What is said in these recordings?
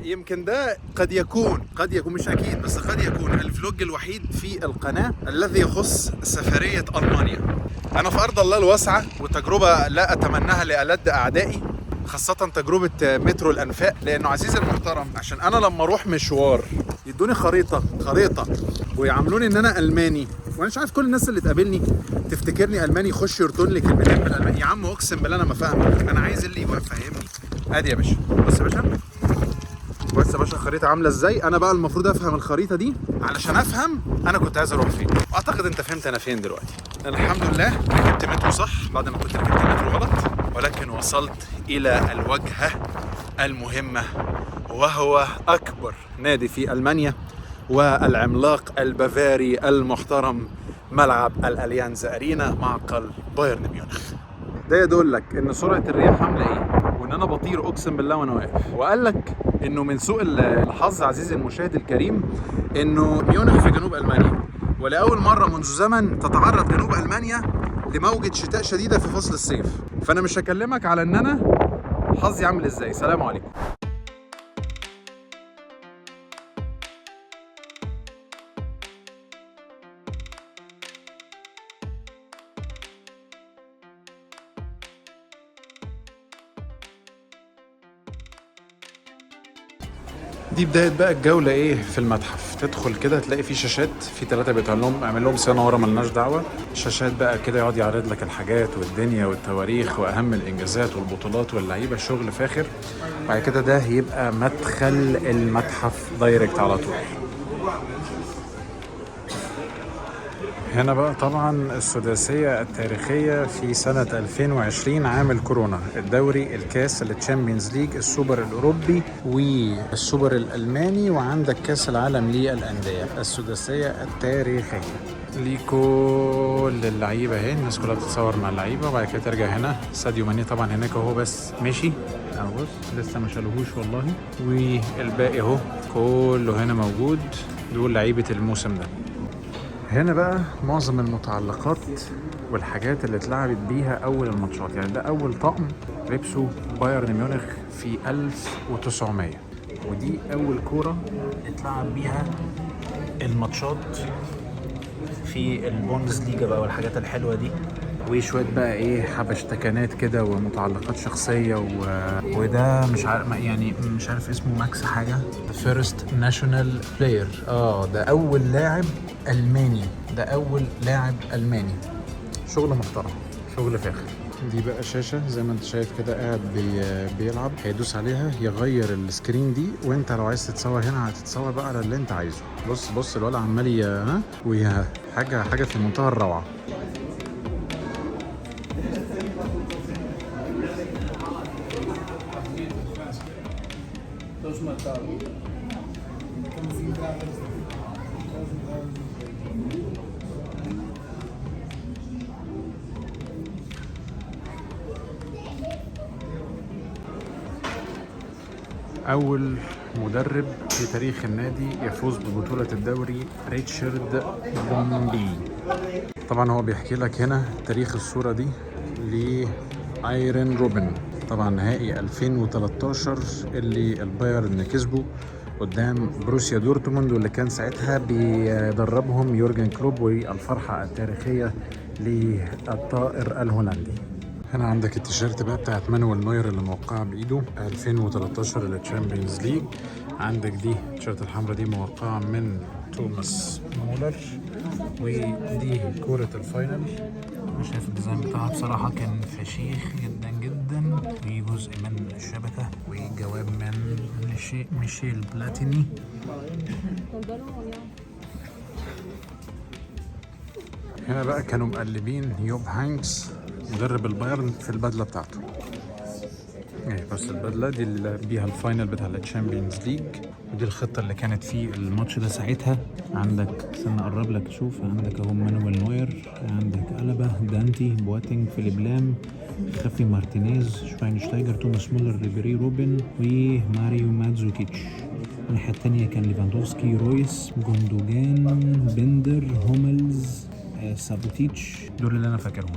يمكن ده قد يكون مش اكيد بس قد يكون الفلوج الوحيد في القناة الذي يخص سفرية ألمانيا. انا في ارض الله الواسعة، وتجربة لا اتمناها لألد اعدائي، خاصة تجربة مترو الأنفاق. لأنه عزيزي المحترم، عشان أنا لما أروح مشوار يدوني خريطة ويعاملوني إن أنا ألماني، وأنا مش عارف كل الناس اللي تقابلني تفتكرني ألماني، يخش يردون لي كلمتين بالألماني. يا عم أقسم بالله أنا ما فاهمك، أنا عايز اللي يبقى فاهمني. أدي يا باشا، بص يا باشا الخريطة عاملة إزاي. أنا بقى المفروض أفهم الخريطة دي علشان أفهم أنا كنت عايز أروح فين. أعتقد أنت فهمت أنا فين دلوقتي. الحمد لله ركبت مترو صح بعد ما كنت ركبت مترو غلط، ولكن وصلت إلى الوجهة المهمة، وهو أكبر نادي في ألمانيا والعملاق البافاري المحترم، ملعب الأليانز أرينا، معقل بايرن ميونخ. ده يدل لك إن سرعة الرياح عاملة إيه، وإن أنا بطير أقسم بالله وأنا واقف. وقال لك إنه من سوء الحظ عزيزي المشاهد الكريم إنه ميونخ في جنوب ألمانيا، ولأول مرة منذ زمن تتعرض جنوب ألمانيا لموجة شتاء شديدة في فصل الصيف. فأنا مش هكلمك على إن أنا حظي عامل إزاي. سلام عليكم. دي بداية بقى الجولة ايه في المتحف. تدخل كده تلاقي فيه شاشات، في 3 بيتقال لهم اعمل لهم صيانة ورا ملناش دعوة. شاشات بقى كده يقعد يعرض لك الحاجات والدنيا والتواريخ واهم الانجازات والبطولات واللعيبة، شغل فاخر. بعد كده ده يبقى مدخل المتحف دايركت على طول. هنا بقى طبعا السداسية التاريخية في سنة 2020 عام الكورونا، الدوري، الكاس، التشامبيونز ليج، السوبر الأوروبي والسوبر الألماني، وعندك كاس العالم للأندية. السداسية التاريخية لكل اللعيبة اهي، الناس كلها بتتصور مع اللعيبة. وبعد كده ترجع هنا ساديو ماني طبعا هناك اهو، بس ماشي اهو، بص لسه ما شالوهوش والله. والباقي اهو كله هنا موجود، دول لعيبة الموسم ده. هنا بقى معظم المتعلقات والحاجات اللي اتلعبت بيها اول الماتشات. يعني ده اول طقم لبسه بايرن ميونخ في 1900، ودي اول كورة اتلعب بيها الماتشات في البوندسليجا بقى والحاجات الحلوة دي. وشوية بقى ايه حبشتكنات كده ومتعلقات شخصية وده مش عارف يعني مش عارف اسمه، ماكس حاجة، The First National Player. ده أول لاعب ألماني، ده أول لاعب ألماني. شغل محترم، شغل فاخر. دي بقى شاشة زي ما انت شايف كده، قاعد بيلعب، هيدوس عليها يغير السكرين دي، وانت لو عايز تتصور هنا هتتصور بقى على اللي انت عايزه. بص الولد عمال ها، ويا حاجة في منتهى الروعة. أول مدرب في تاريخ النادي يفوز ببطولة الدوري، ريتشارد بومبي. طبعا هو بيحكي لك هنا تاريخ الصورة دي لآيرن روبن، طبعا نهائي 2013 اللي البايرن كسبه قدام بروسيا دورتموند، واللي كان ساعتها بيدربهم يورجن كلوب، والفرحة التاريخية للطائر الهولندي. هنا عندك التيشيرت بقى بتاعت مانويل نوير اللي موقعة بايده 2013 التشامبيونز ليج. عندك دي التيشيرت الحمراء دي موقعة من توماس مولر، ودي كورة الفاينل. انا شايف الديزاين بتاعها بصراحة كان فشيخ جدا جدا، وجزء من الشبكة وجواب من ميشيل بلاتيني. هنا بقى كانوا مقلبين يوب هانكس مدرب البايرن في البدله بتاعته. بس البدله دي اللي بيها الفاينل بتاع التشامبيونز ليج، ودي الخطه اللي كانت في الماتش ده ساعتها. عندك استنى اقرب لك تشوف، عندك اهو مانويل نوير، عندك ألابا، دانتي، بواتينج، فيليب لام، خافي مارتينيز، شفاينشتايجر، توماس مولر، ريبيري روبن، وماريو ماتزوكيتش. الناحيه الثانيه كان ليفاندوفسكي، رويس، جوندوجان، بندر، هوملز، سابوتيتش. دول اللي انا فاكرهم.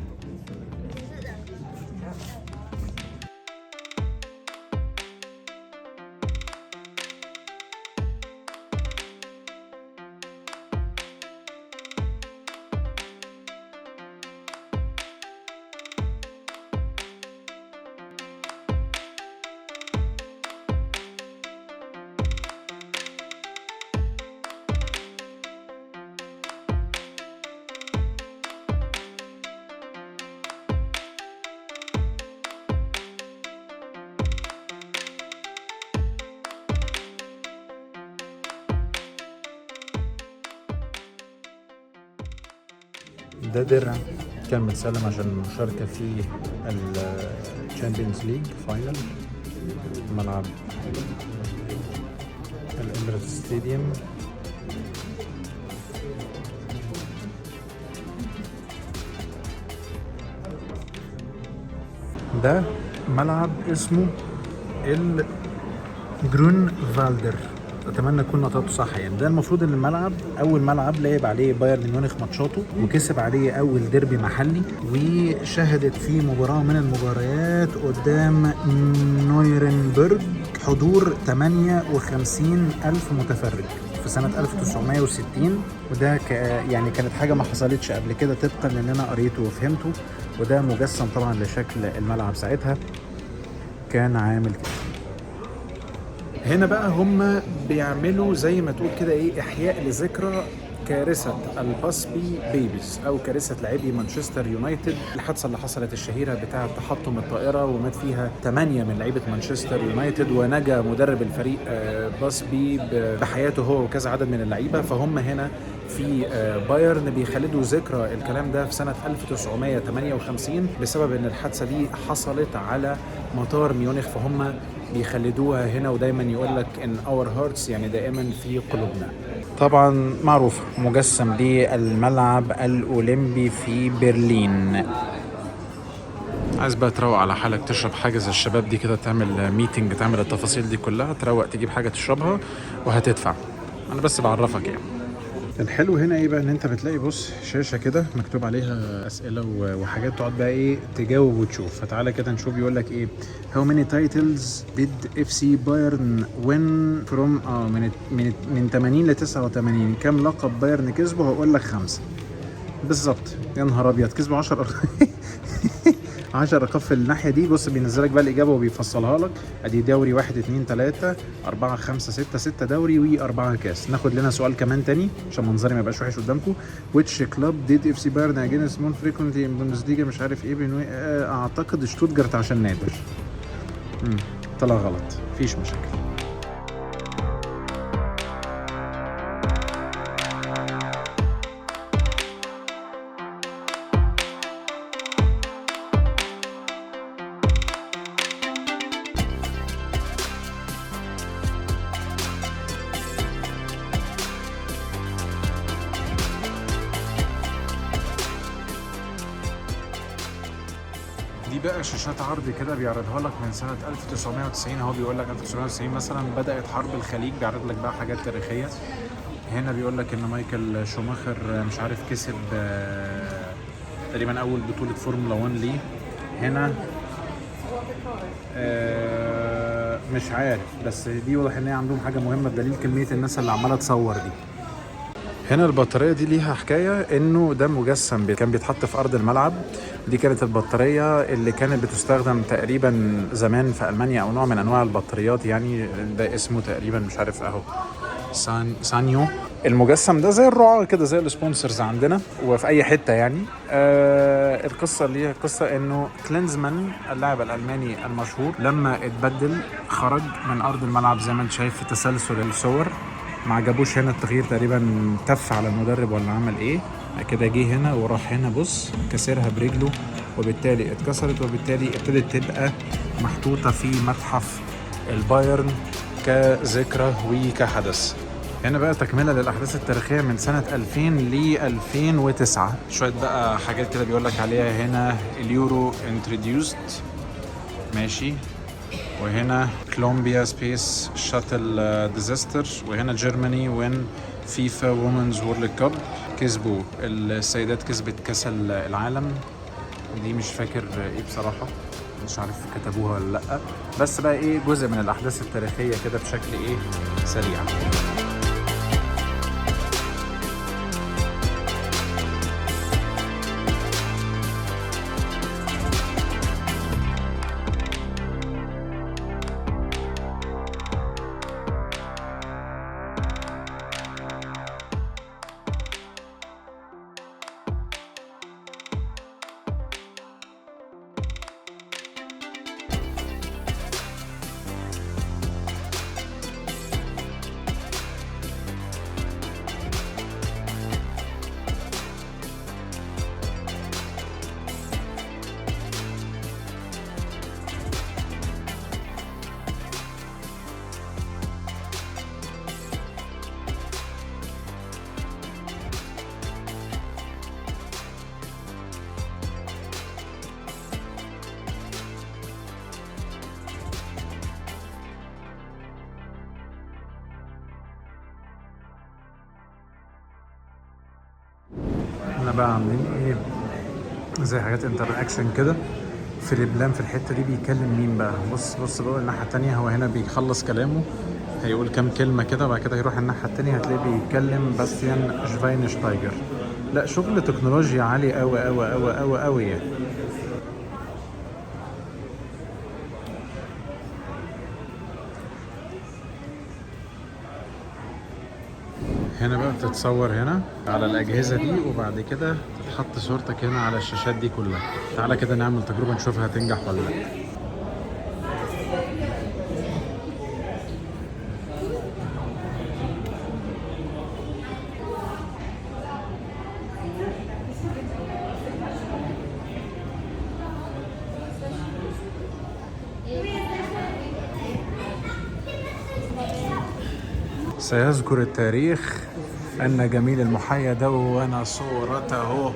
ده درع كان متسلم عشان المشاركة في الشامبيونز ليج فاينل، ملعب الإميريتس ستاديوم. ده ملعب اسمه الجرون فالدر، اتمنى اكون نطقته صح. يعني ده المفروض ان الملعب اول ملعب لعب عليه بايرن ميونخ ماتشاته، وكسب عليه اول ديربي محلي، وشهدت فيه مباراه من المباريات قدام نويرنبرج حضور 58 ألف متفرج في سنة 1960. وده يعني كانت حاجة ما حصلتش قبل كده طبقا للي أنا قريته وفهمته. وده مجسم طبعا لشكل الملعب ساعتها كان عامل كده. هنا بقى هم بيعملوا زي ما تقول كده ايه، احياء لذكرى كارثة الباسبي بيبيز او كارثة لاعبي مانشستر يونايتد، الحادثة اللي حصلت الشهيرة بتاعة تحطم الطائرة ومات فيها 8 من لعيبة مانشستر يونايتد، ونجا مدرب الفريق باسبي بحياته هو وكذا عدد من اللعيبة. فهم هنا في بايرن بيخلدوا ذكرى الكلام ده في سنة 1958 بسبب ان الحادثة دي حصلت على مطار ميونخ، فهم بيخلدوها هنا. ودايما يقول لك ان اور هارتس، يعني دائما في قلوبنا. طبعا معروف مجسم للملعب الاولمبي في برلين. عايز بقى تروق على حالك، تشرب حاجه زي الشباب دي كده، تعمل ميتنج، تعمل التفاصيل دي كلها، تروق تجيب حاجه تشربها وهتدفع. انا بس بعرفك يعني. الحلو هنا ايه بقى، ان انت بتلاقي بص شاشه كده مكتوب عليها اسئله وحاجات، تقعد بقى ايه تجاوب وتشوف. فتعالى كده نشوف. بيقول لك ايه: How many titles did FC Bayern win from من 80 ل 89؟ كام لقب بايرن كسبه؟ هقول لك 5 بالظبط. يا نهار ابيض، كسبوا 10 10 ارقام في الناحيه دي. بص بينزلك بقى الاجابه وبيفصلها لك. ادي دوري 1 2 3 4 5 6 دوري و4 كاس. ناخد لنا سؤال كمان تاني عشان منظري ما يبقاش وحش قدامكم. which club did FC Bayern against more frequently in Bundesliga؟ مش عارف ايه اعتقد شتوتجارت عشان نادر. طلع غلط، مفيش مشاكل. دي بقى شاشات عرض كده بيعرضها لك من سنة 1990. اهو بيقول لك 1990 مثلا بدأت حرب الخليج، بيعرض لك بقى حاجات تاريخية. هنا بيقول لك ان مايكل شوماخر مش عارف كسب تقريبا اول بطولة فورمولا 1 ليه. هنا مش عارف، بس دي واضح ان هي عندهم حاجة مهمة بدليل كمية الناس اللي عمالة تصور دي. هنا البطارية دي ليها حكاية، انه ده مجسم كان بيتحط في ارض الملعب. دي كانت البطارية اللي كانت بتستخدم تقريبا زمان في المانيا، او نوع من انواع البطاريات يعني. ده اسمه تقريبا مش عارف اهو سانيو. المجسم ده زي الرعاة كده، زي السبونسرز عندنا وفي اي حتة يعني. القصة اللي هي قصة انه كلينزمان اللاعب الالماني المشهور لما اتبدل خرج من ارض الملعب زي ما انت شايف في تسلسل الصور. ما عجبوش هنا التغيير، تقريبا تف على المدرب ولا عمل ايه كده. جه هنا وراح هنا بص كسرها برجله، وبالتالي اتكسرت، وبالتالي ابتدت تبقى محطوطة في متحف البايرن كذكرى وكحدث. هنا بقى تكملة للأحداث التاريخية من سنة 2000 ل 2009. شوية بقى حاجات كده بيقول لك عليها. هنا اليورو introduced، ماشي. وهنا كولومبيا سبيس شاتل ديزاستر. وهنا جيرماني وين فيفا وومنز وورلد كاب، كسبوا السيدات، كسبت كاس العالم. دي مش فاكر ايه بصراحة، مش عارف كتبوها ولا لأ. بس بقى ايه جزء من الأحداث التاريخية كده بشكل ايه سريع. هنا بقى عاملين ايه زي حاجات انتراكشن كده. فيليب لام في الحته دي بيكلم مين بقى؟ بص بقى الناحيه التانيه، هو هنا بيخلص كلامه هيقول كام كلمه كده وبعد كده هيروح الناحيه التانيه هتلاقيه بيتكلم باستيان شفاينشتايجر. لا شغل تكنولوجيا عالي قوي قوي قوي قوي قوي يعني. هنا بقى بتتصور هنا على الأجهزة دي وبعد كده تتحط صورتك هنا على الشاشات دي كلها. تعالى كده نعمل تجربة نشوفها هتنجح ولا لا. سيذكر التاريخ أن جميل المحيا دون صورته.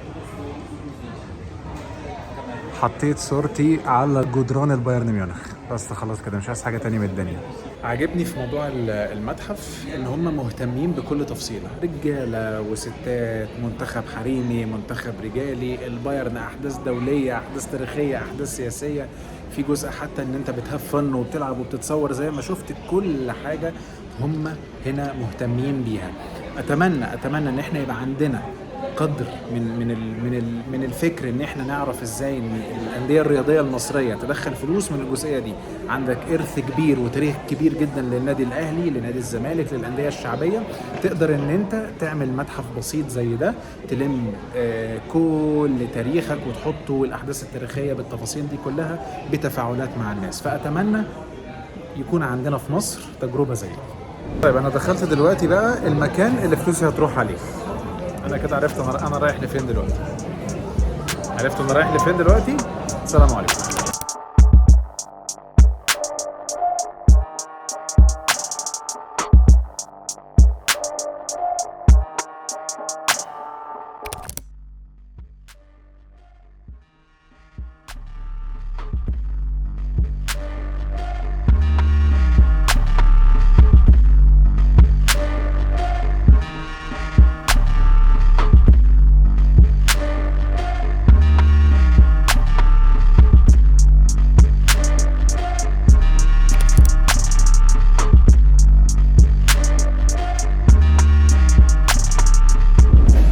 حطيت صورتي على جدران البايرن ميونخ بس خلاص كده مش عايز حاجة تانية من الدنيا. عجبني في موضوع المتحف ان هم مهتمين بكل تفصيلة، رجالة وستات، منتخب حريمي، منتخب رجالي، البايرن، احداث دولية، احداث تاريخية، احداث سياسية، في جزء حتى ان انت بتهفن وبتلعب وبتتصور زي ما شفت. كل حاجة هم هنا مهتمين بيها. اتمنى ان احنا يبقى عندنا قدر من الفكر ان احنا نعرف ازاي ان الانديه الرياضيه المصريه تدخل فلوس من الجزئيه دي. عندك ارث كبير وتاريخ كبير جدا للنادي الاهلي، لنادي الزمالك، للانديه الشعبيه. تقدر ان انت تعمل متحف بسيط زي ده تلم كل تاريخك وتحطه الاحداث التاريخيه بالتفاصيل دي كلها بتفاعلات مع الناس. فاتمنى يكون عندنا في مصر تجربه زي دي. طيب انا دخلت دلوقتي بقى المكان اللي فلوسي هتروح عليه. انا كده عرفت انا رايح لفين دلوقتي. عرفت انا رايح لفين دلوقتي. السلام عليكم.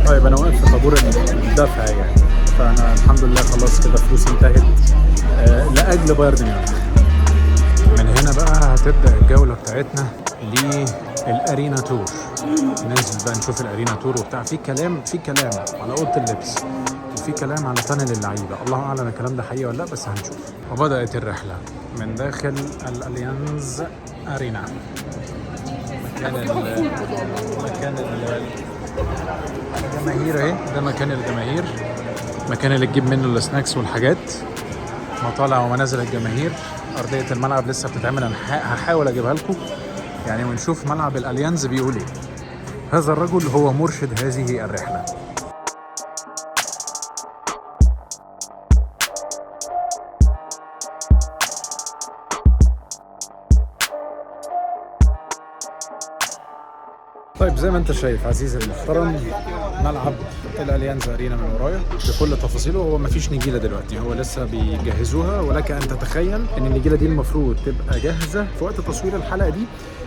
طيب انا واقف في طابور الدفع يعني، فانا الحمد لله خلاص كده فلوسي انتهت لاجل بايرن ميونخ. من هنا بقى هتبدا الجوله بتاعتنا للارينا تور. ننزل بقى نشوف الارينا تور وبتاع. في كلام على اوضه اللبس وفي كلام على تانل اللعيبه، الله اعلم الكلام ده حقيقي ولا لا بس هنشوف. وبدات الرحله من داخل الاليانز ارينا. مكان الجماهير اهي، ده مكان الجماهير، مكان اللي تجيب منه السناكس والحاجات. مطالع ومنازل الجماهير. ارضيه الملعب لسه بتتعمل، انا هحاول اجيبها لكم يعني ونشوف ملعب الاليانز بيقول ايه. هذا الرجل هو مرشد هذه الرحله. طيب زي ما انت شايف عزيزي المحترم، ملعب الاليانز ارينا من ورايا بكل تفاصيله. هو مفيش نجيله دلوقتي، هو لسه بيجهزوها، ولك ان تتخيل ان النجيله دي المفروض تبقى جاهزه في وقت تصوير الحلقه دي.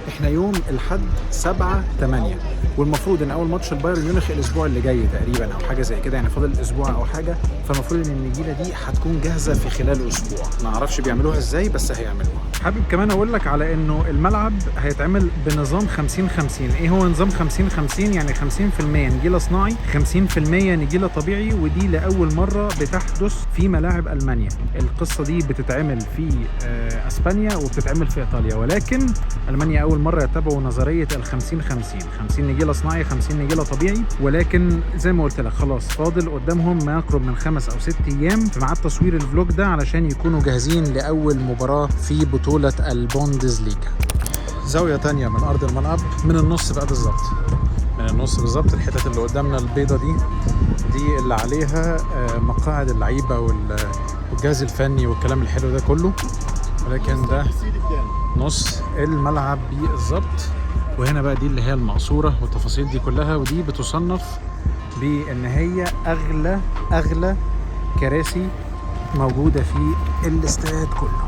احنا يوم الاحد 7/8 والمفروض ان اول ماتش البايرن ميونخ الاسبوع اللي جاي تقريبا او حاجه زي كده، يعني فاضل اسبوع او حاجه. فالمفروض ان النجيله دي هتكون جاهزه في خلال اسبوع. ما اعرفش بيعملوها ازاي بس هيعملوها. حابب كمان اقول لك على انه الملعب هيتعمل بنظام 50-50. ايه هو نظام 50-50؟ يعني 50% نجيله صناعي، 50% نجيله طبيعي. ودي لاول مره بتحدث في ملاعب المانيا. القصه دي بتتعمل في اسبانيا وبتتعمل في ايطاليا، ولكن المانيا اول مره يتبعوا نظريه ال 50-50، 50 نجيله صناعي 50 نجيله طبيعي. ولكن زي ما قلت لك خلاص فاضل قدامهم ما يقرب من 5 أو 6 ايام في ميعاد تصوير الفلوج ده علشان يكونوا جاهزين لاول مباراه في بطوله البوندسليغا. زاويه تانية من ارض الملعب، من النص بقى بالظبط، من النص بالظبط. الحتت اللي قدامنا البيضه دي اللي عليها مقاعد اللعيبه والجهاز الفني والكلام الحلو ده كله. ولكن ده نص الملعب بالظبط. وهنا بقى دي اللي هي المقصوره والتفاصيل دي كلها، ودي بتصنف بان هي اغلى كراسي موجوده في الاستاد كله.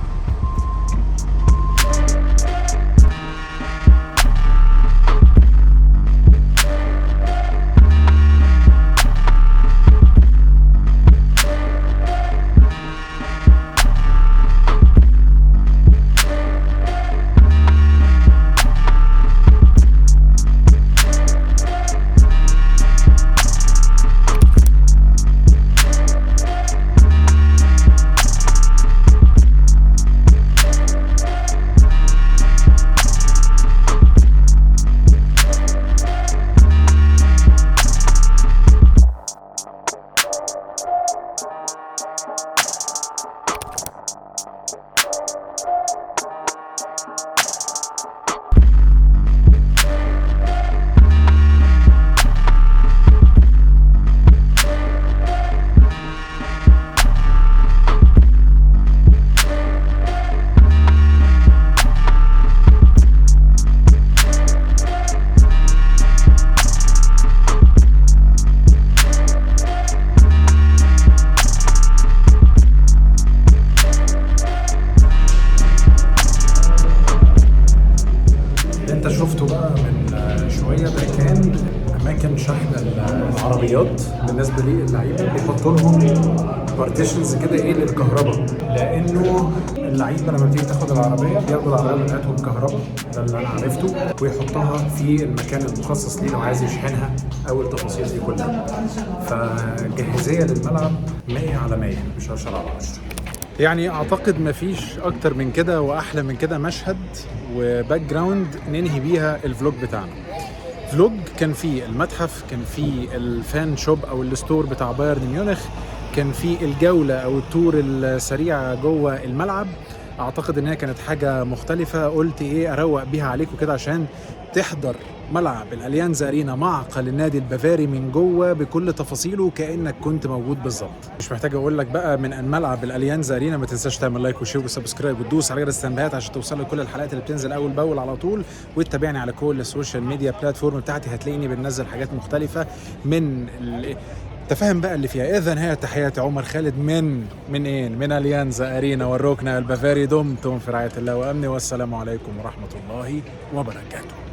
انت شفته بقى من شويه ده كان اماكن شحن العربيات بالنسبه للعيبه، بيحطوا لهم بارتيشنز كده ايه للكهرباء، لانه اللعيبه لما بتيجي تاخد العربيه بياخدوا العربيه بتاعتهم كهرباء، ده اللي انا عرفته، ويحطها في المكان المخصص ليه لو عايز يشحنها او التفاصيل دي كلها. فجاهزيه للملعب 100 على 100 مش 10 على 10. يعني اعتقد مفيش اكتر من كده واحلى من كده مشهد وباك جراوند ننهي بيها الفلوج بتاعنا. فلوج كان فيه المتحف، كان فيه الفان شوب او الستور بتاع بايرن ميونخ، كان فيه الجولة او التور السريع جوه الملعب. اعتقد انها كانت حاجة مختلفة، قلت ايه اروق بيها عليكم كده عشان تحضر ملعب الاليانز ارينا معقل النادي البافاري من جوه بكل تفاصيله كانك كنت موجود بالظبط. مش محتاج اقول لك بقى من ملعب الاليانز ارينا ما تنساش تعمل لايك وشير وسبسكرايب وتدوس على جرس التنبيهات عشان توصل لكل الحلقات اللي بتنزل اول باول على طول، وتتابعني على كل السوشيال ميديا بلاتفورم بتاعتي، هتلاقيني بننزل حاجات مختلفه من تفهم بقى اللي فيها. اذن هي تحياتي عمر خالد من اليانز ارينا والركن البافاري. دمتم في رعايه الله وامنه، والسلام عليكم ورحمه الله وبركاته.